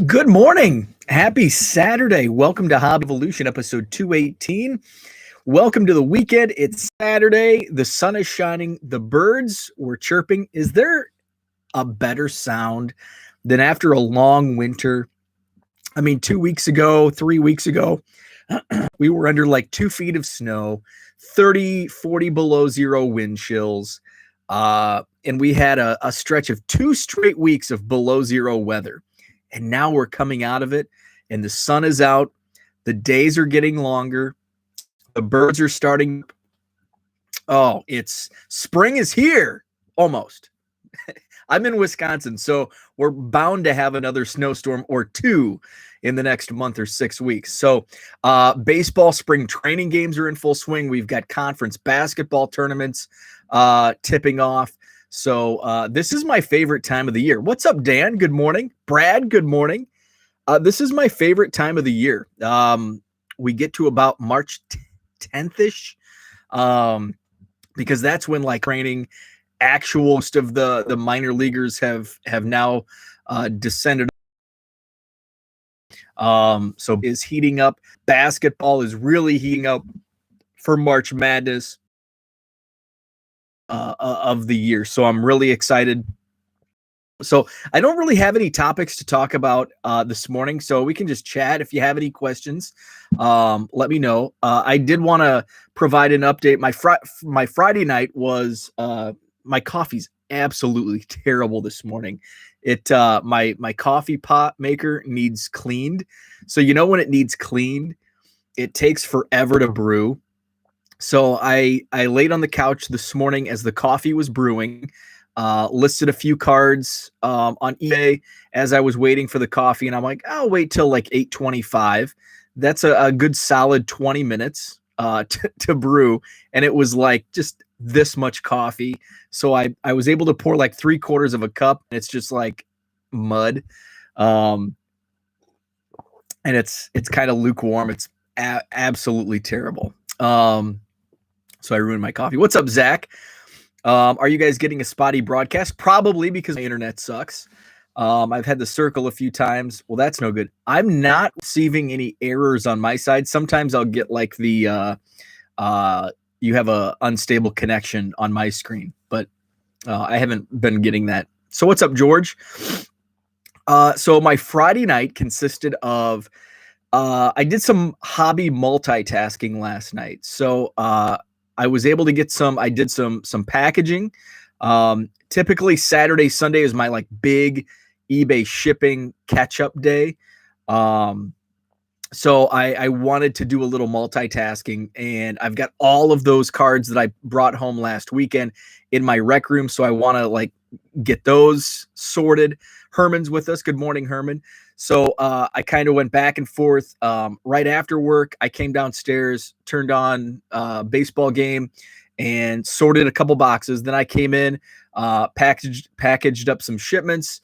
Good morning. Happy Saturday. Welcome to Hobby Evolution, episode 218. Welcome to the weekend. It's Saturday. The sun is shining. The birds were chirping. Is there a better sound than after a long winter? I mean, 2 weeks ago, 3 weeks ago, we were under like 2 feet of snow, 30, 40 below zero wind chills. And we had a stretch of 2 straight weeks of below zero weather. And now we're coming out of it, and the sun is out. The days are getting longer. The birds are starting. Oh, it's spring is here almost. I'm in Wisconsin, so we're bound to have another snowstorm or two in the next month or 6 weeks. So baseball spring training games are in full swing. We've got conference basketball tournaments tipping off. So this is my favorite time of the year. What's up, Dan? Good morning. Brad, good morning. This is my favorite time of the year. We get to about March 10th-ish because that's when like training actual most of the minor leaguers have now descended. So is heating up. Basketball is really heating up for March Madness of the year. So I'm really excited. So I don't really have any topics to talk about this morning, so we can just chat. If you have any questions, let me know. I did want to provide an update. My Friday night was my coffee's absolutely terrible this morning. My coffee pot maker needs cleaned. So when it needs cleaned, it takes forever to brew. So I laid on the couch this morning as the coffee was brewing, listed a few cards on eBay as I was waiting for the coffee, and I'm like, I'll wait till like 8:25. That's a good solid 20 minutes to brew, and it was like just this much coffee. So I was able to pour like 3/4 of a cup, and it's just like mud, and it's kind of lukewarm. It's absolutely terrible. So I ruined my coffee. What's up, Zach? Are you guys getting a spotty broadcast? Probably because my internet sucks. I've had to circle a few times. Well, that's no good. I'm not receiving any errors on my side. Sometimes I'll get like the you have a unstable connection on my screen, but I haven't been getting that. So what's up, George? So my Friday night consisted of I did some hobby multitasking last night. So I was able to get I did some packaging. Typically Saturday, Sunday is my like big eBay shipping catch-up day. So I wanted to do a little multitasking, and I've got all of those cards that I brought home last weekend in my rec room. So I want to like get those sorted. Herman's with us. Good morning, Herman. So I kind of went back and forth. Right after work, I came downstairs, turned on baseball game, and sorted a couple boxes. Then I came in, packaged up some shipments,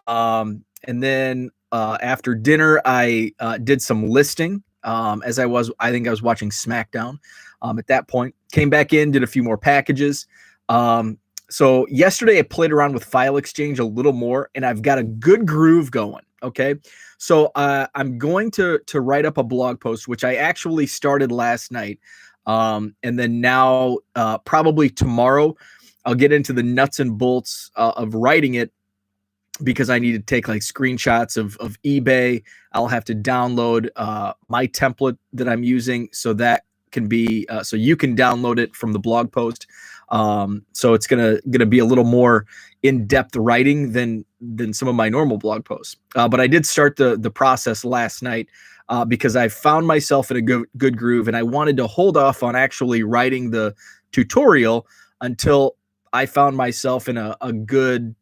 and then after dinner, I did some listing. I think I was watching SmackDown at that point. Came back in, did a few more packages. So yesterday I played around with File Exchange a little more, and I've got a good groove going. Okay. So I'm going to write up a blog post, which I actually started last night. And then now probably tomorrow I'll get into the nuts and bolts of writing it, because I need to take like screenshots of eBay. I'll have to download my template that I'm using, so that can be so you can download it from the blog post. So it's gonna be a little more in-depth writing than some of my normal blog posts. But I did start the process last night because I found myself in a good groove, and I wanted to hold off on actually writing the tutorial until I found myself in a good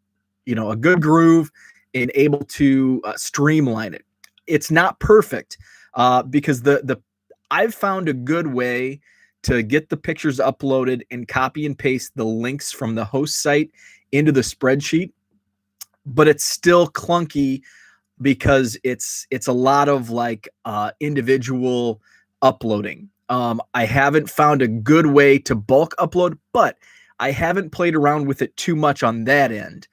groove and able to streamline it. It's not perfect because I've found a good way to get the pictures uploaded and copy and paste the links from the host site into the spreadsheet, but it's still clunky because it's a lot of like individual uploading. I haven't found a good way to bulk upload, but I haven't played around with it too much on that end.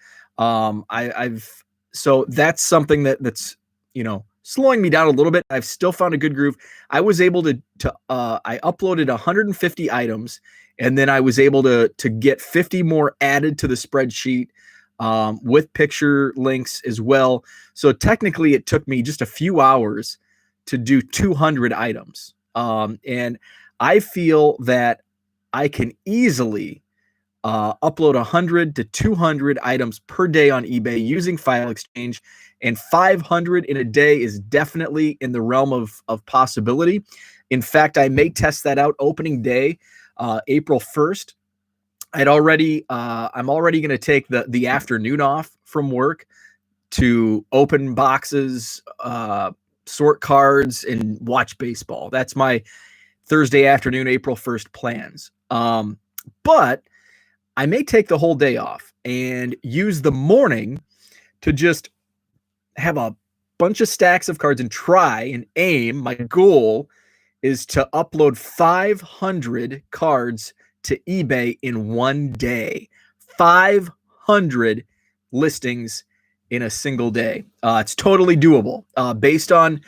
So that's something that's slowing me down a little bit. I've still found a good groove. I was able to I uploaded 150 items, and then I was able to get 50 more added to the spreadsheet, with picture links as well. So technically it took me just a few hours to do 200 items. And I feel that I can easily upload 100 to 200 items per day on eBay using File Exchange, and 500 in a day is definitely in the realm of possibility. In fact, I may test that out opening day, April 1st. I'm already going to take the afternoon off from work to open boxes, sort cards, and watch baseball. That's my Thursday afternoon, April 1st plans. But I may take the whole day off and use the morning to just have a bunch of stacks of cards and try and aim. My goal is to upload 500 cards to eBay in one day. 500 listings in a single day. It's totally doable. Based on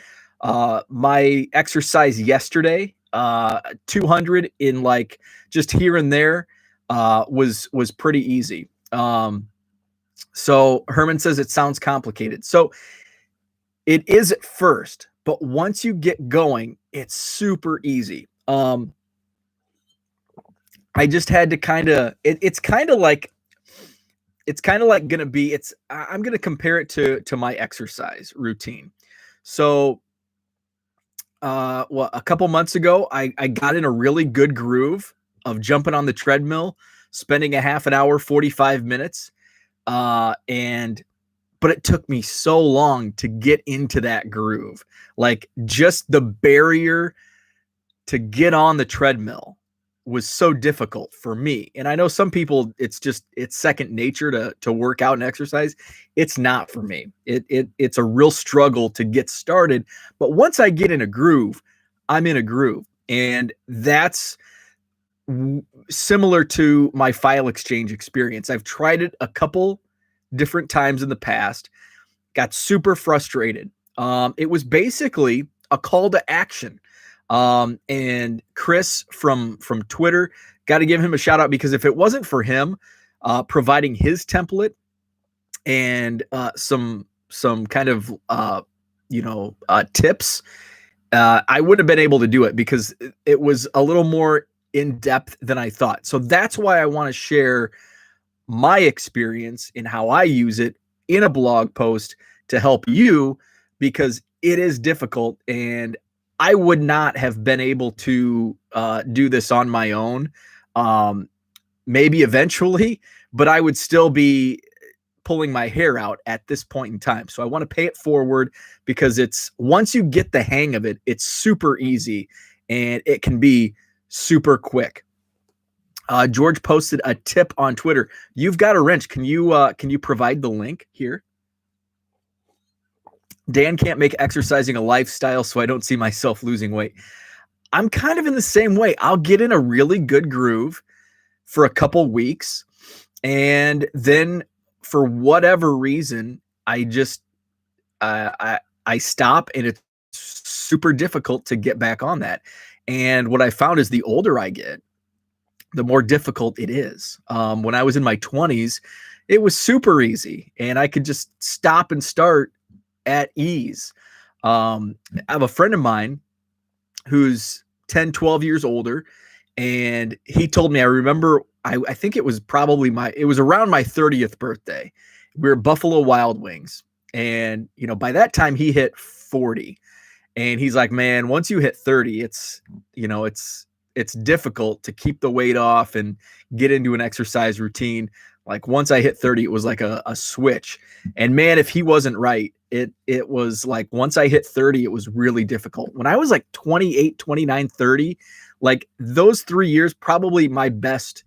my exercise yesterday, 200 in like just here and there was pretty easy. So Herman says it sounds complicated. So it is at first, but once you get going, it's super easy. I just had to it's kind of like I'm going to compare it to my exercise routine. So, a couple months ago, I got in a really good groove of jumping on the treadmill, spending a half an hour, 45 minutes. But it took me so long to get into that groove. Like, just the barrier to get on the treadmill was so difficult for me. And I know some people, it's second nature to work out and exercise. It's not for me. It's a real struggle to get started. But once I get in a groove, I'm in a groove. And that's similar to my File Exchange experience. I've tried it a couple different times in the past, got super frustrated. It was basically a call to action. And Chris from Twitter, got to give him a shout out, because if it wasn't for him providing his template and some kind of tips, I wouldn't have been able to do it, because it was a little more in depth than I thought. So that's why I want to share my experience and how I use it in a blog post to help you, because it is difficult, and I would not have been able to do this on my own. Maybe eventually, but I would still be pulling my hair out at this point in time. So I want to pay it forward, because once you get the hang of it, it's super easy and it can be super quick. George posted a tip on Twitter. You've got a wrench. Can you provide the link here? Dan can't make exercising a lifestyle, so I don't see myself losing weight. I'm kind of in the same way. I'll get in a really good groove for a couple weeks, and then for whatever reason, I just I stop, and it's super difficult to get back on that. And what I found is the older I get, the more difficult it is. When I was in my 20s, it was super easy, and I could just stop and start at ease. I have a friend of mine who's 10, 12 years older, and he told me, I remember, I think it was around my 30th birthday. We were at Buffalo Wild Wings, and by that time he hit 40, and he's like, man, once you hit 30, it's difficult to keep the weight off and get into an exercise routine. Like, once I hit 30, it was like a switch. And man, if he wasn't right, it was like, once I hit 30, it was really difficult. When I was like 28, 29, 30, like those 3 years, probably my best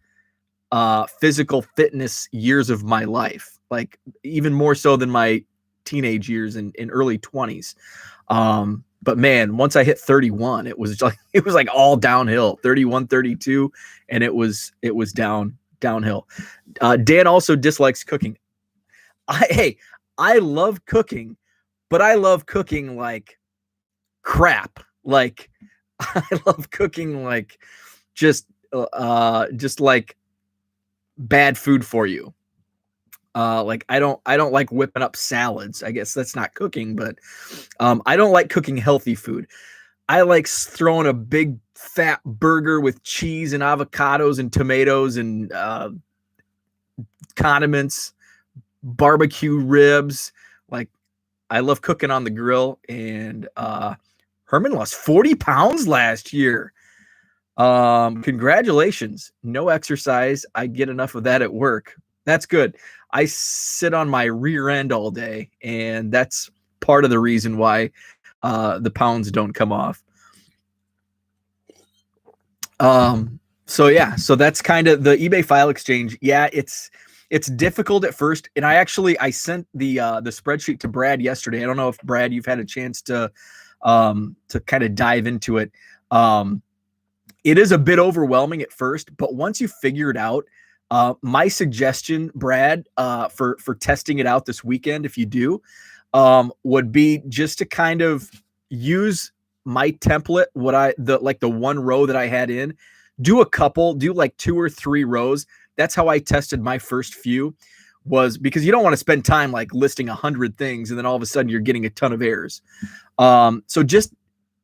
physical fitness years of my life, like even more so than my teenage years in early 20s. But man, once I hit 31, it was like all downhill. 31, 32, and it was downhill. Dan also dislikes cooking. I love cooking, but I love cooking like crap. Like I love cooking like just like bad food for you. Like I don't like whipping up salads. I guess that's not cooking, but I don't like cooking healthy food. I like throwing a big fat burger with cheese and avocados and tomatoes and condiments, barbecue ribs. Like I love cooking on the grill. And Herman lost 40 pounds last year. Congratulations. No exercise. I get enough of that at work. That's good. I sit on my rear end all day, and that's part of the reason why the pounds don't come off. So yeah, so that's kind of the eBay file exchange. Yeah, it's difficult at first. And I sent the spreadsheet to Brad yesterday. I don't know if Brad, you've had a chance to kind of dive into it. It is a bit overwhelming at first, but once you figure it out, my suggestion, Brad, for testing it out this weekend, if you do, would be just to kind of use my template, the one row that I had in, do like 2 or 3 rows. That's how I tested my first few, was because you don't want to spend time like listing 100 things and then all of a sudden you're getting a ton of errors. So just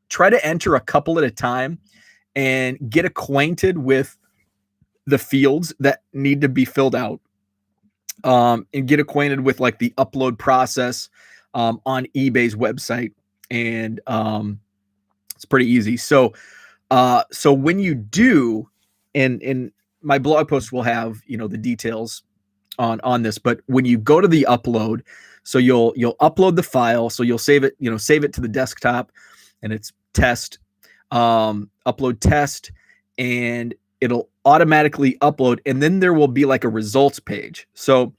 try to enter a couple at a time and get acquainted with the fields that need to be filled out, and get acquainted with like the upload process on eBay's website. And it's pretty easy. So when you do, and my blog post will have, the details on this, but when you go to the upload, so you'll upload the file, so you'll save it to the desktop, and it's test, upload test, and it'll automatically upload, and then there will be like a results page. So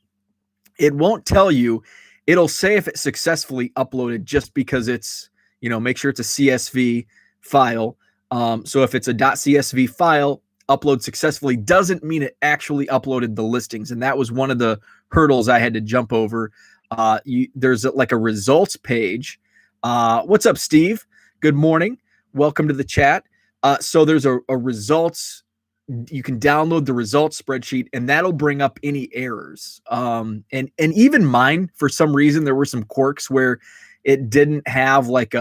it won't tell you, it'll say if it successfully uploaded, just because it's, make sure it's a CSV file. So if it's a .csv file, upload successfully, doesn't mean it actually uploaded the listings. And that was one of the hurdles I had to jump over. There's like a results page. What's up, Steve? Good morning. Welcome to the chat. So there's a results. You can download the results spreadsheet, and that'll bring up any errors. And even mine, for some reason, there were some quirks where it didn't have like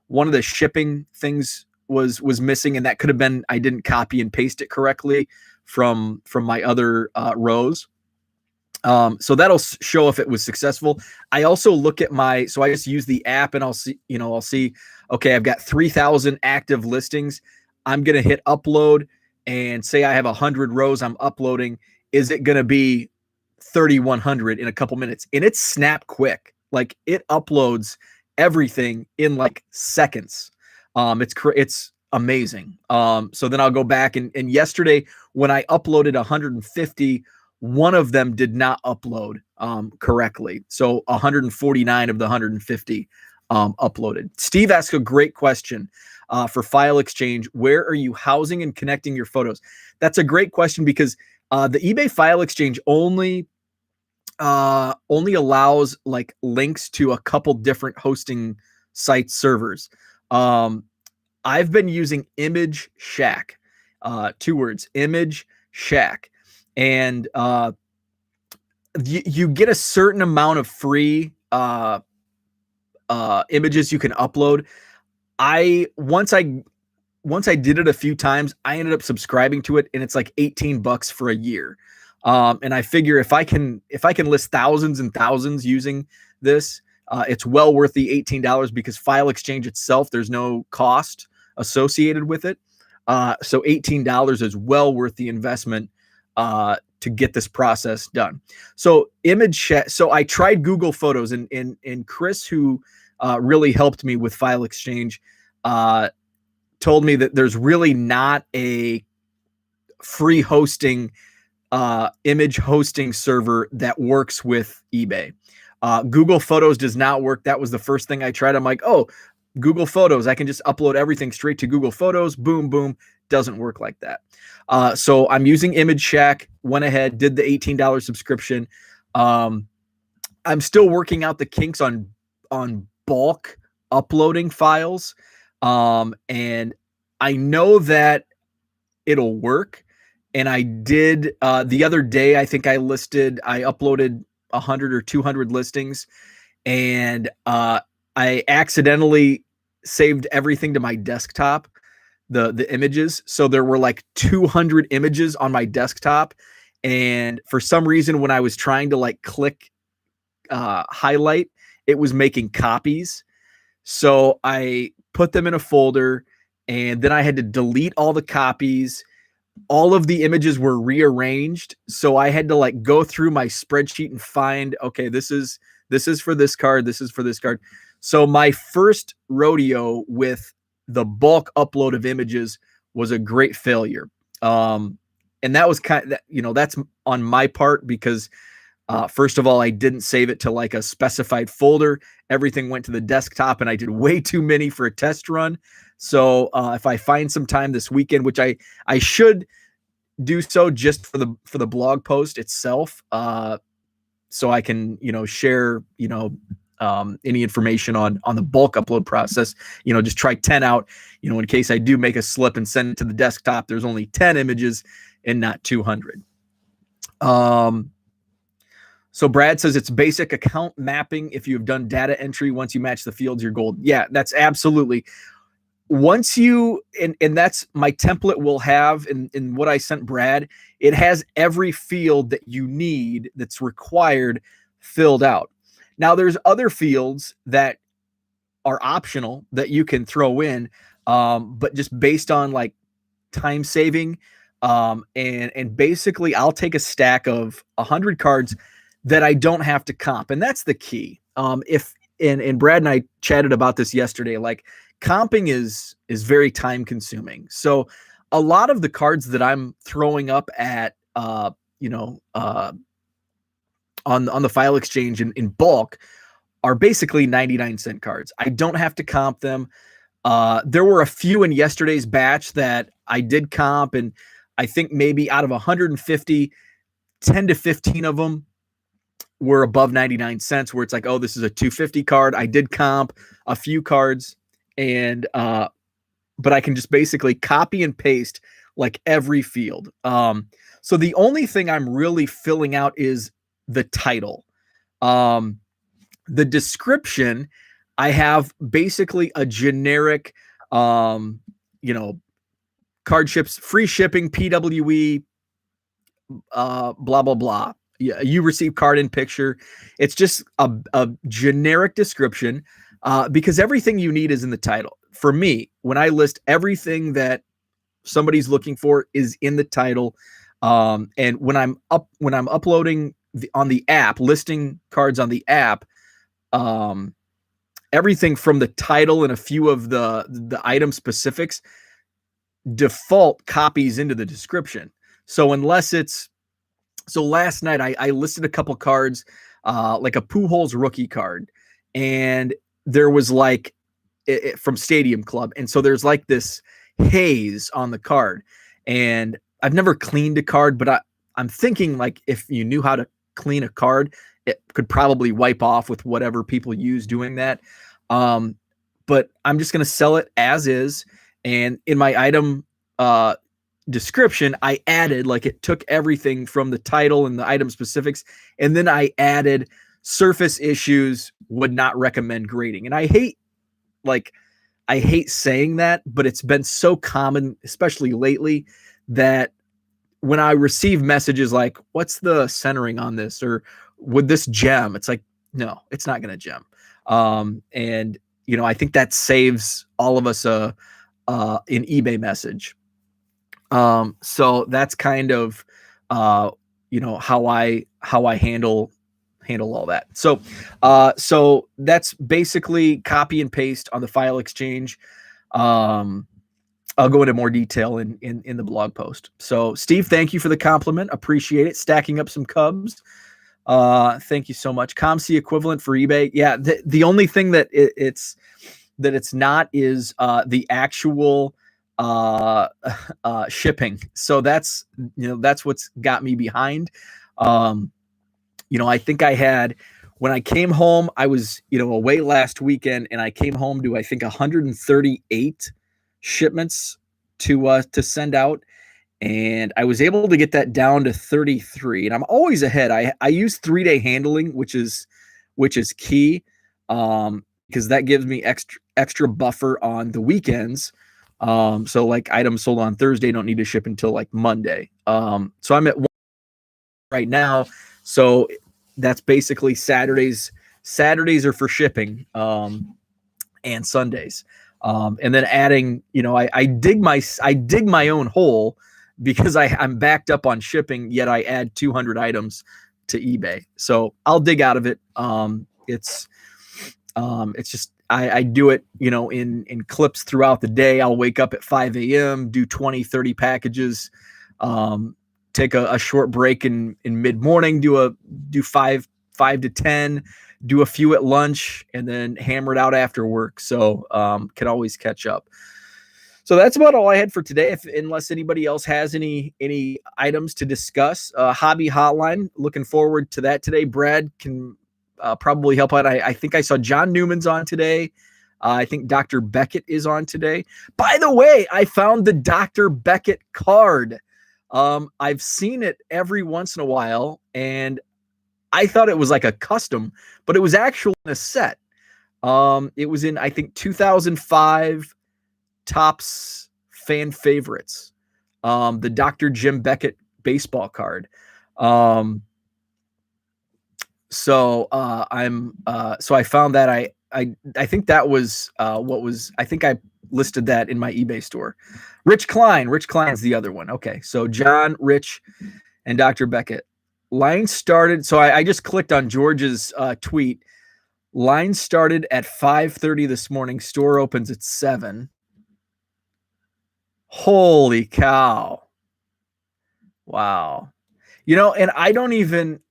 one of the shipping things was missing, and that could have been I didn't copy and paste it correctly from my other rows. So that'll show if it was successful. I also look at so I just use the app, and I'll see, okay, I've got 3,000 active listings. I'm going to hit upload, and say I have 100 rows I'm uploading. Is it going to be 3,100 in a couple minutes? And it's snap quick. Like it uploads everything in like seconds. It's amazing. So then I'll go back and yesterday when I uploaded 150, one of them did not upload correctly. So 149 of the 150 uploaded. Steve asked a great question for file exchange. Where are you housing and connecting your photos? That's a great question, because the eBay file exchange only allows like links to a couple different hosting site servers. I've been using Image Shack, 2 words, Image Shack. And you get a certain amount of free images you can upload. Once I did it a few times, I ended up subscribing to it, and it's like $18 for a year. And I figure if I can list thousands and thousands using this, it's well worth the $18, because file exchange itself, there's no cost associated with it. So $18 is well worth the investment to get this process done. So so I tried Google Photos, and Chris, who really helped me with file exchange, told me that there's really not a free hosting image hosting server that works with eBay. Google Photos does not work. That was the first thing I tried. I'm like, oh, Google Photos, I can just upload everything straight to Google Photos. Boom, boom. Doesn't work like that. So I'm using Image Shack, went ahead, did the $18 subscription. I'm still working out the kinks on bulk uploading files. And I know that it'll work. And I did the other day, I think I uploaded 100 or 200 listings, and I accidentally saved everything to my desktop, the images. So there were like 200 images on my desktop. And for some reason, when I was trying to like click highlight, it was making copies. So I put them in a folder, and then I had to delete all the copies. All of the images were rearranged. So I had to like go through my spreadsheet and find, okay, this is for this card. This is for this card. So my first rodeo with the bulk upload of images was a great failure. And that was that's on my part because first of all, I didn't save it to like a specified folder. Everything went to the desktop, and I did way too many for a test run. So if I find some time this weekend, which I should do so just for the blog post itself, so I can share any information on the bulk upload process. Just try 10 out. In case I do make a slip and send it to the desktop, there's only 10 images and not 200. So Brad says it's basic account mapping. If you've done data entry, once you match the fields, you're gold. Yeah, that's absolutely. Once you, and that's my template will have in what I sent Brad, it has every field that you need that's required filled out. Now there's other fields that are optional that you can throw in, but just based on like time saving, and basically I'll take a stack of 100 cards that I don't have to comp, and that's the key. And Brad and I chatted about this yesterday, like comping is very time consuming. So a lot of the cards that I'm throwing up at on the file exchange in bulk are basically 99-cent cards. I don't have to comp them. There were a few in yesterday's batch that I did comp, and I think maybe out of 150, 10 to 15 of them were above 99 cents, where it's like, oh, this is a 250 card. I did comp a few cards, and but I can just basically copy and paste like every field. So the only thing I'm really filling out is the title. The description, I have basically a generic, card ships, free shipping, PWE, blah, blah, blah. Yeah, you receive card in picture. It's just a generic description, because everything you need is in the title. For me, when I list everything that somebody's looking for is in the title. And when I'm uploading on the app, listing cards on the app, everything from the title and a few of the item specifics default copies into the description. So unless it's, so last night I listed a couple cards, like a Pujols rookie card, and there was like from Stadium Club, and so there's like this haze on the card, and I've never cleaned a card, but I'm thinking like if you knew how to clean a card, it could probably wipe off with whatever people use doing that. But I'm just gonna sell it as is, and in my item description, I added, like, it took everything from the title and the item specifics, and then I added surface issues, would not recommend grading. And I hate saying that, but it's been so common, especially lately, that when I receive messages like, what's the centering on this, or would this gem, it's like, no, it's not going to gem. And I think that saves all of us an eBay message. So that's kind of, how I handle all that. So that's basically copy and paste on the file exchange. I'll go into more detail in the blog post. So Steve, thank you for the compliment. Appreciate it. Stacking up some Cubs. Thank you so much. ComC equivalent for eBay. Yeah. The only thing that it's not is, the actual, shipping. So that's what's got me behind. I think I had when I came home, I was, away last weekend, and I came home to, I think, 138 shipments to send out, and I was able to get that down to 33. And I'm always ahead. I use 3-day handling, which is key, because that gives me extra buffer on the weekends. So like items sold on Thursday don't need to ship until like Monday. So I'm at one right now. So that's basically Saturdays. Saturdays are for shipping, and Sundays. And then adding, I dig my own hole because I'm backed up on shipping, yet I add 200 items to eBay. So I'll dig out of it. It's just, I do it, in clips throughout the day. I'll wake up at 5 a.m., do 20, 30 packages, take a short break in mid-morning, do 5 to 10, do a few at lunch, and then hammer it out after work. So can always catch up. So that's about all I had for today. Unless anybody else has any items to discuss, Hobby Hotline, looking forward to that today. Brad can probably help out. I think I saw John Newman's on today. I think Dr. Beckett is on today. By the way, I found the Dr. Beckett card. I've seen it every once in a while, and I thought it was like a custom, but it was actually in a set. It was in, I think, 2005 Topps fan favorites. The Dr. Jim Beckett baseball card. So I found that I think that was I think I listed that in my eBay store. Rich Klein's the other one. Okay. So John, Rich, and Dr. Beckett. Line started. So I just clicked on George's tweet. Line started at 5:30 this morning. Store opens at 7. Holy cow. Wow. And I don't even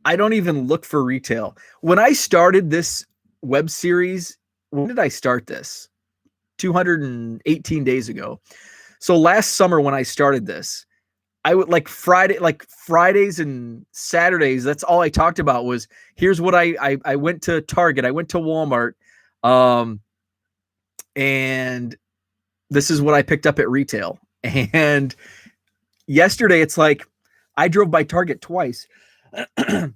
look for retail. When I started this web series, when did I start this? 218 days ago. So last summer when I started this, I would Fridays and Saturdays. That's all I talked about was, here's what I went to Target. I went to Walmart. And this is what I picked up at retail. And yesterday it's like, I drove by Target twice and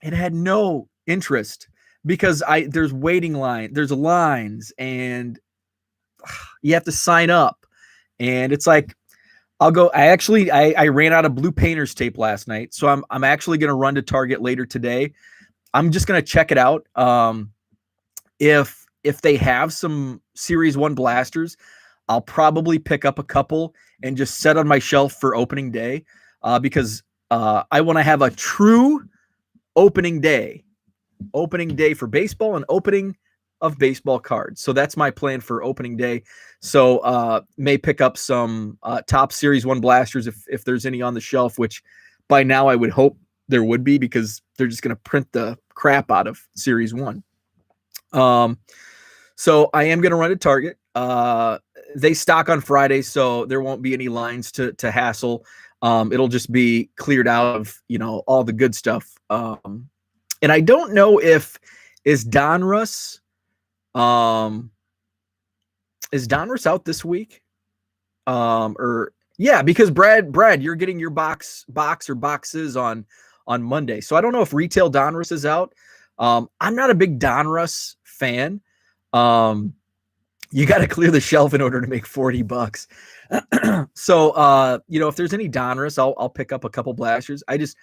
had no interest because there's waiting line, there's lines, and you have to sign up. And it's like, I'll go. I ran out of blue painter's tape last night, so I'm actually going to run to Target later today. I'm just going to check it out. If they have some Series 1 blasters, I'll probably pick up a couple and just set on my shelf for opening day, because I want to have a true opening day for baseball and opening of baseball cards. So that's my plan for opening day. So may pick up some top Series 1 blasters if there's any on the shelf, which by now I would hope there would be, because they're just going to print the crap out of Series 1. So I am going to run to Target. They stock on Friday, so there won't be any lines to hassle. It'll just be cleared out of, all the good stuff. And I don't know is Donruss out this week? Because Brad, you're getting your box or boxes on Monday. So I don't know if retail Donruss is out. I'm not a big Donruss fan. You got to clear the shelf in order to make $40. So, if there's any Donruss, I'll pick up a couple blasters. I just,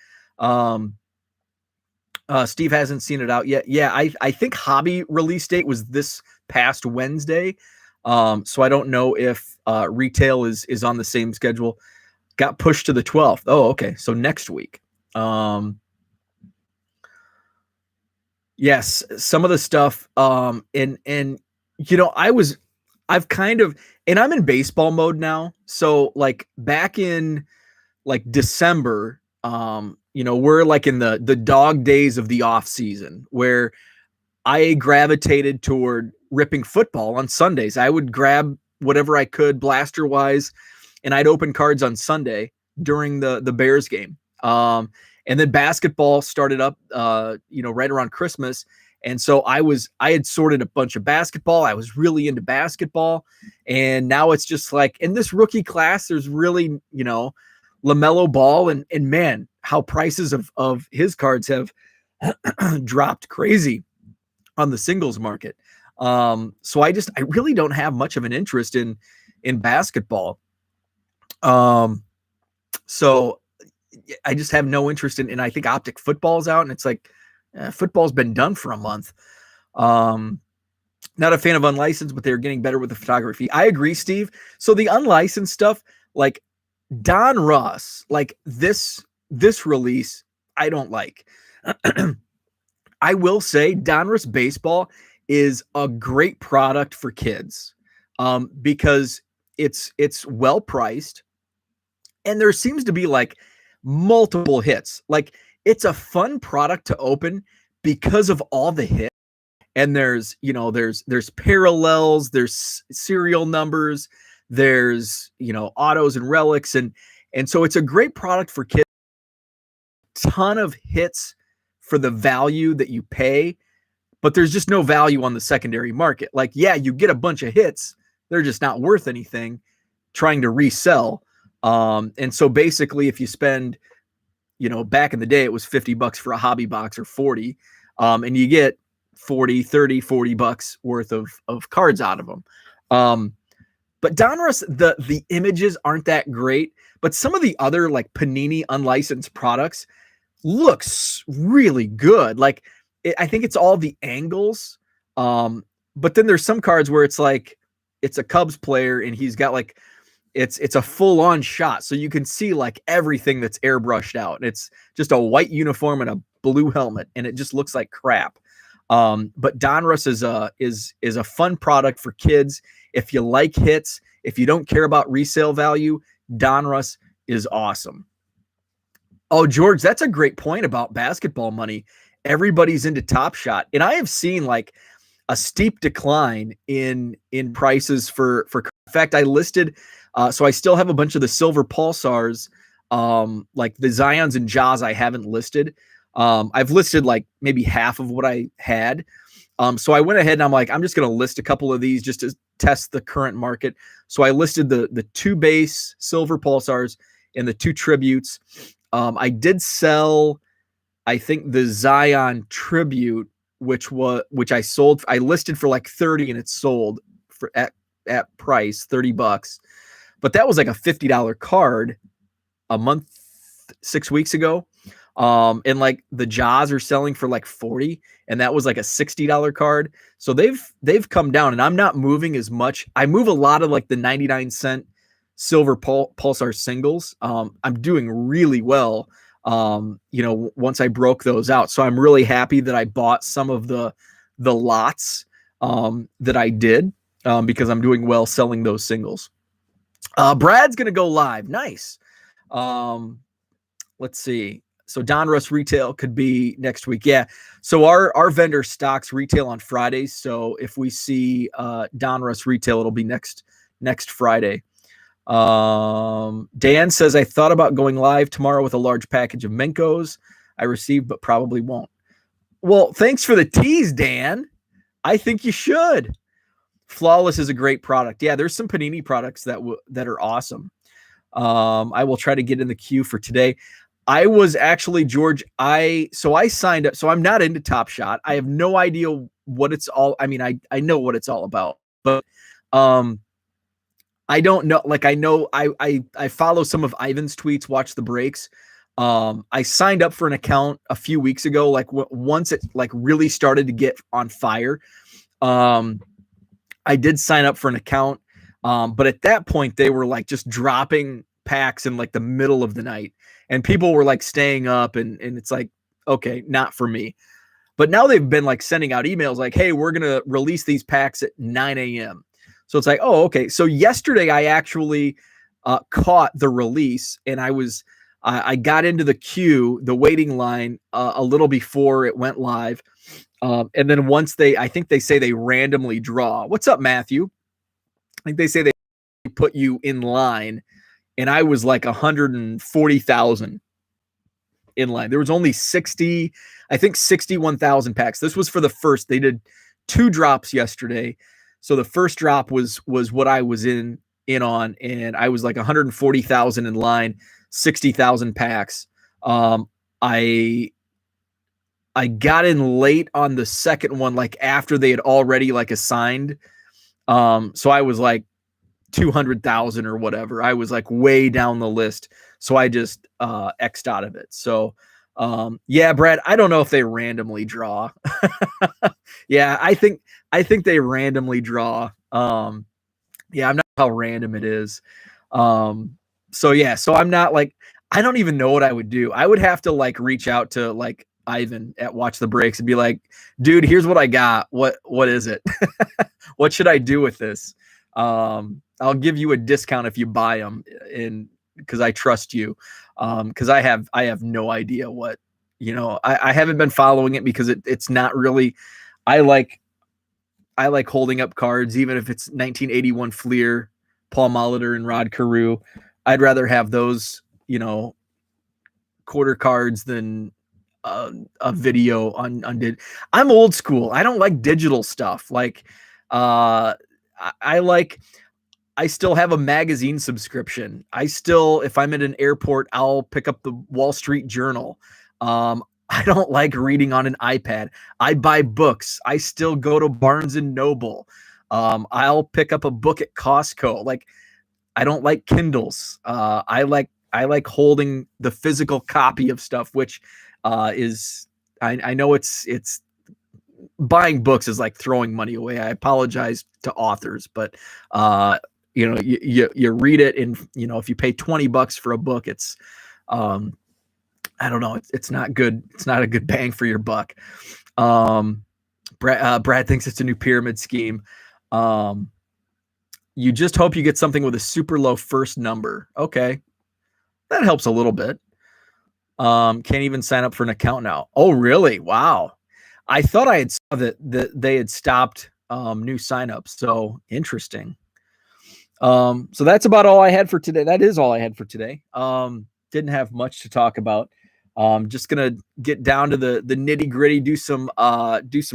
Steve hasn't seen it out yet. Yeah. I think Hobby release date was this past Wednesday. So I don't know if, retail is on the same schedule. Got pushed to the 12th. Oh, okay. So next week. Yes, some of the stuff, I'm in baseball mode now. So like back in like December, we're like in the dog days of the off season where I gravitated toward ripping football on Sundays. I would grab whatever I could blaster wise, and I'd open cards on Sunday during the Bears game. And then basketball started up, right around Christmas. And so I had sorted a bunch of basketball. I was really into basketball. And now it's just like in this rookie class, there's really, LaMelo Ball and man, how prices of his cards have dropped crazy on the singles market. So I really don't have much of an interest in basketball. So I just have no interest in, and I think Optic Football's out, and it's like, football's been done for a month. Not a fan of unlicensed, but they're getting better with the photography. I agree, Steve. So the unlicensed stuff, like Don Russ, like this release, I don't like. I will say Donruss Baseball is a great product for kids, because it's well priced, and there seems to be like multiple hits. Like it's a fun product to open because of all the hits. And there's parallels, there's serial numbers, there's autos and relics, and so it's a great product for kids. Ton of hits for the value that you pay, but there's just no value on the secondary market. Like, yeah, you get a bunch of hits, they're just not worth anything trying to resell. And so basically if you spend, back in the day, it was $50 for a hobby box or 40, and you get 40, 30, 40 bucks worth of cards out of them. But Donruss, the images aren't that great, but some of the other like Panini unlicensed products looks really good. Like I think it's all the angles. But then there's some cards where it's like, it's a Cubs player and he's got like, it's a full on shot. So you can see like everything that's airbrushed out. It's just a white uniform and a blue helmet, and it just looks like crap. But Donruss is a fun product for kids. If you like hits, if you don't care about resale value, Donruss is awesome. Oh, George, that's a great point about basketball money. Everybody's into Top Shot, and I have seen like a steep decline in prices for. In fact, I listed, so I still have a bunch of the silver pulsars, like the Zions and Jaws. I haven't listed. I've listed like maybe half of what I had. So I went ahead and I'm like, I'm just going to list a couple of these just to test the current market. So I listed the 2 base silver pulsars and the 2 tributes. I did sell, I think, the Zion tribute, which I sold. I listed for like 30 and it sold for at price $30. But that was like a $50 card a month, 6 weeks ago. And like the Jaws are selling for like 40, and that was like a $60 card. So they've come down, and I'm not moving as much. I move a lot of like the 99-cent silver pulsar singles. I'm doing really well, once I broke those out. So I'm really happy that I bought some of the lots, that I did, because I'm doing well selling those singles. Brad's going to go live. Nice. Let's see. So Donruss retail could be next week. Yeah. So our vendor stocks retail on Fridays. So if we see Donruss retail, it'll be next Friday. Dan says, I thought about going live tomorrow with a large package of Menkos I received, but probably won't. Well, thanks for the tease, Dan. I think you should. Flawless is a great product. Yeah, there's some Panini products that are awesome. I will try to get in the queue for today. I was actually, George, I signed up. So I'm not into Top Shot. I have no idea what it's all. I mean, I know what it's all about, but I don't know. Like, I know I follow some of Ivan's tweets, watch the breaks. I signed up for an account a few weeks ago. Like once it like really started to get on fire, I did sign up for an account. But at that point they were like just dropping packs in like the middle of the night, and people were like staying up, and it's like, okay, not for me. But now they've been like sending out emails like, hey, we're going to release these packs at 9 a.m. So it's like, oh, okay. So yesterday I actually caught the release, and I got into the queue, the waiting line, a little before it went live. And then once I think they say they randomly draw. What's up, Matthew? I think they say they put you in line, and I was like 140,000. in line. There was only 61,000 packs. This was for the first. They did 2 drops yesterday. So the first drop was what I was in on, and I was like 140,000 in line, 60,000 packs. I got in late on the second one, like after they had already like assigned. So I was like 200,000 or whatever. I was like way down the list. So I just X'd out of it. So yeah, Brad, I don't know if they randomly draw. Yeah, I think they randomly draw. Yeah, I'm not sure how random it is. So yeah, so I'm not like, I don't even know what I would do. I would have to like reach out to like Ivan at Watch the Breaks and be like, dude, here's what I got. What is it? What should I do with this? I'll give you a discount if you buy them, and because I trust you. Because I have no idea what, I haven't been following it because it's not really. I like holding up cards, even if it's 1981 Fleer, Paul Molitor, and Rod Carew. I'd rather have those, quarter cards than a video on I'm old school. I don't like digital stuff. Like, I still have a magazine subscription. If I'm at an airport, I'll pick up the Wall Street Journal. I don't like reading on an iPad. I buy books. I still go to Barnes and Noble. I'll pick up a book at Costco. Like, I don't like Kindles. I like holding the physical copy of stuff, which is, I know it's buying books is like throwing money away. I apologize to authors, but you read it, and if you pay $20 for a book, it's I don't know, it's not good. It's not a good bang for your buck. Brad thinks it's a new pyramid scheme. You just hope you get something with a super low first number. Okay, that helps a little bit. Can't even sign up for an account now. Oh, really? Wow. I thought I had saw that they had stopped new signups. So interesting. So that's about all I had for today. That is all I had for today. Didn't have much to talk about. Just gonna get down to the nitty gritty, do some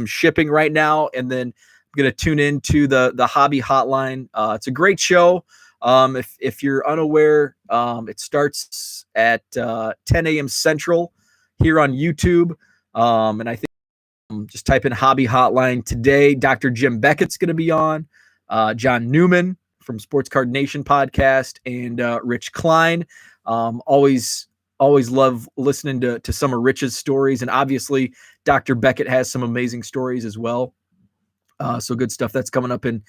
shipping right now, and then I'm gonna tune into the Hobby Hotline. It's a great show. If you're unaware, it starts at 10 a.m. Central here on YouTube. And I think just type in Hobby Hotline today. Dr. Jim Beckett's going to be on. John Newman from Sports Card Nation podcast, and Rich Klein. Always love listening to some of Rich's stories, and obviously Dr. Beckett has some amazing stories as well. So good stuff that's coming up in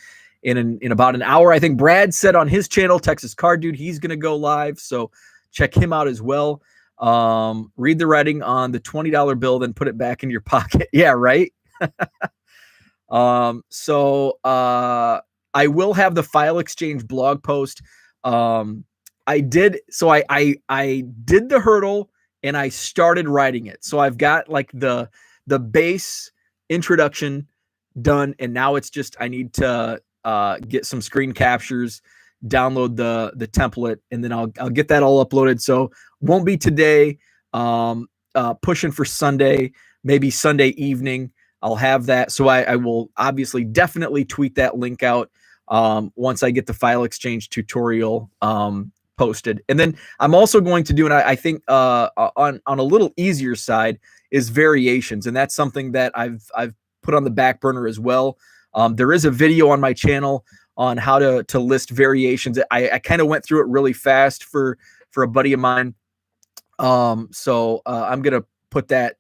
about an hour. I think Brad said on his channel, Texas Card Dude, he's going to go live. So check him out as well. Read the writing on the $20 bill, then put it back in your pocket. Yeah, right. So I will have the file exchange blog post. I did the hurdle and I started writing it. So I've got like the base introduction done, and now it's just I need to get some screen captures, download the template, and then I'll get that all uploaded. So won't be today. Pushing for Sunday, maybe Sunday evening. I'll have that. So I will obviously definitely tweet that link out once I get the file exchange tutorial posted. And then I'm also going to do, and I think on a little easier side is variations, and that's something that I've put on the back burner as well. There is a video on my channel on how to list variations. I kind of went through it really fast for a buddy of mine. So I'm going to put that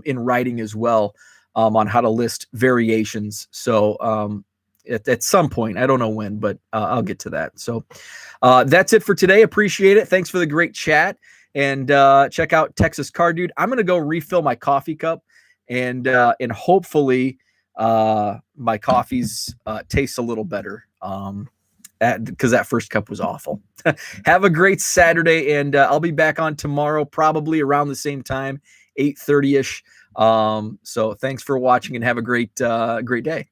in writing as well on how to list variations. So at some point, I don't know when, but I'll get to that. So that's it for today. Appreciate it. Thanks for the great chat, and check out Texas Card Dude. I'm going to go refill my coffee cup, and hopefully my coffee's tastes a little better because that first cup was awful. Have a great Saturday, and I'll be back on tomorrow, probably around the same time, 8:30ish. So thanks for watching, and have a great day.